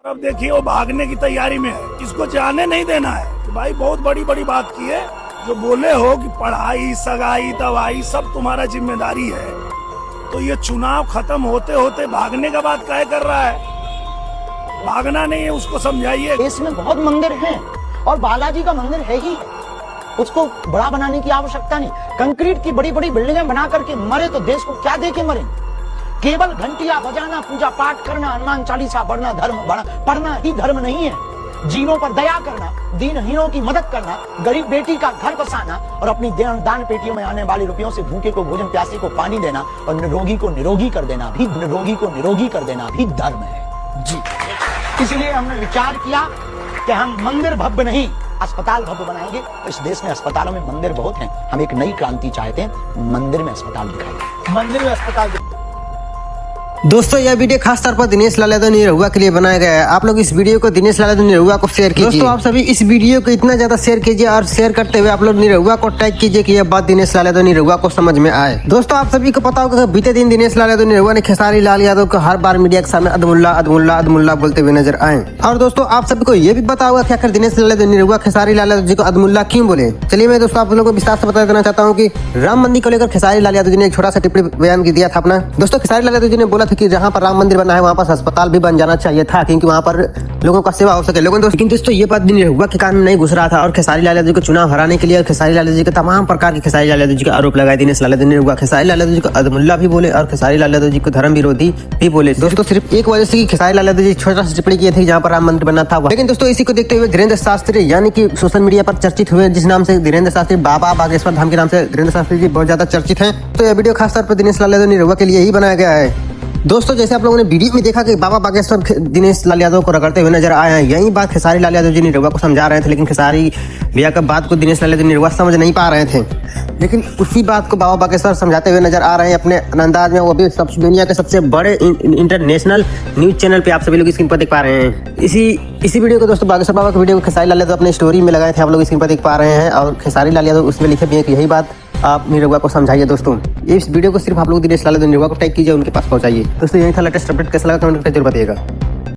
अब देखिए वो भागने की तैयारी में है, इसको जाने नहीं देना है। तो भाई बहुत बड़ी बड़ी बात की है, जो बोले हो कि पढ़ाई सगाई दवाई सब तुम्हारा जिम्मेदारी है, तो ये चुनाव खत्म होते होते भागने का बात काहे कर रहा है? भागना नहीं है, उसको समझाइए। इसमें बहुत मंदिर हैं और बालाजी का मंदिर है ही है, उसको बड़ा बनाने की आवश्यकता नहीं। कंक्रीट की बड़ी बड़ी बिल्डिंगें बना करके मरे तो देश को क्या दे के मरे? केवल घंटियां बजाना, पूजा पाठ करना, हनुमान चालीसा पढ़ना ही धर्म नहीं है। जीवों पर दया करना, दीनहीनों की मदद करना, गरीब बेटी का घर बसाना और अपनी दान पेटियों में आने वाले रुपयों से भूखे को भोजन, प्यासे को पानी देना और निरोगी को निरोगी कर देना भी धर्म है जी। इसलिए हमने विचार किया कि हम मंदिर भव्य नहीं, अस्पताल भव्य बनाएंगे। इस देश में अस्पतालों में मंदिर बहुत हैं, हम एक नई क्रांति चाहते हैं, मंदिर में अस्पताल दिखाएंगे, मंदिर में अस्पताल। दोस्तों यह वीडियो खास तौर पर दिनेश लाल यादव निरहुआ के लिए बनाया गया है। आप लोग इस वीडियो को दिनेश लाल यादव निरहुआ को शेयर कीजिए। दोस्तों आप सभी इस वीडियो को इतना ज्यादा शेयर कीजिए और शेयर करते हुए आप लोग निरहुआ को टैग कीजिए कि यह बात दिनेश लाल यादव निरहुआ को समझ में आए। दोस्तों आप सभी को पता होगा कि बीते दिन दिनेश लाल यादव निरहुआ ने खेसारी लाल यादव को हर बार मीडिया के सामने अदमुल्ला बोलते हुए नजर आए। और दोस्तों आप सभी को यह भी पता होगा कि आखिर दिनेश लाल यादव निरहुआ खेसारी लाल यादव जी को अदमुल्ला क्यों बोले। चलिए मैं दोस्तों आप लोगों को विस्तार से बता देना चाहता हूँ कि राम मंदिर को लेकर खेसारी लाल यादव जी ने एक छोटा सा टिप्पणी बयान दिया था अपना। दोस्तों खेसारी लाल यादव जी ने बोला था कि जहाँ पर राम मंदिर बना है वहाँ पर अस्पताल भी बन जाना चाहिए था, क्योंकि वहाँ पर लोगों का सेवा हो सके। लेकिन दोस्तों ये बात निरहुआ के कान में नहीं घुस रहा था और खेसारी लाल यादव जी को चुनाव हराने के लिए खेसारी लाल यादव जी के तमाम प्रकार के खेसारी लाल यादव जी का आरोप लगाए दिनेश लाल यादव निरहुआ। खेसारी लाल यादव जी को अदमुल्ला भी बोले और खेसारी लाल यादव जी को धर्म विरोधी भी बोले। दोस्तों सिर्फ एक वजह से खेसारी लाल यादव जी छोटा सा टिप्पणी किए थे जहाँ पर राम मंदिर बना था। लेकिन दोस्तों इसी को देखते हुए धीरेन्द्र शास्त्री यानी कि सोशल मीडिया पर चर्चित हुए, जिस नाम से धीरेन्द्र शास्त्री बाबा बागेश्वर धाम के नाम से धीरेन्द्र शास्त्री जी बहुत ज्यादा चर्चित हैं। तो यह वीडियो खासतौर पर दिनेश लाल यादव निरहुआ के लिए ही बनाया गया है। दोस्तों जैसे आप लोगों ने वीडियो में देखा कि बाबा बागेश्वर दिनेश लाल यादव को रगड़ते हुए नजर आए हैं, यही बात खेसारी लाल यादव जी निरहुआ को समझा रहे थे, लेकिन खेसारी भैया का बात को दिनेश लाल यादव निरहुआ समझ नहीं पा रहे थे। लेकिन उसी बात को बाबा बागेश्वर समझाते हुए नजर आ रहे हैं अपने अंदाज में, वो भी दुनिया के सबसे बड़े इंटरनेशनल न्यूज चैनल पे आप सभी लोग स्क्रीन पर देख पा रहे हैं। इसी वीडियो को दोस्तों बागेश्वर बाबा के वीडियो को खेसारी लाल यादव अपने स्टोरी में लगाए थे, आप लोग स्क्रीन पर देख पा रहे हैं। और खेसारी लाल यादव उसमें लिखे भी हैं कि यही बात आप निरहुआ को समझाइए। दोस्तों इस वीडियो को सिर्फ आप लोग दिनेश लाल यादव निरहुआ को टैग कीजिए, उनके पास पहुंचाइए। दोस्तों यही था लेटेस्ट अपडेट, कैसा लगा कमेंट करके जरूर बताइएगा।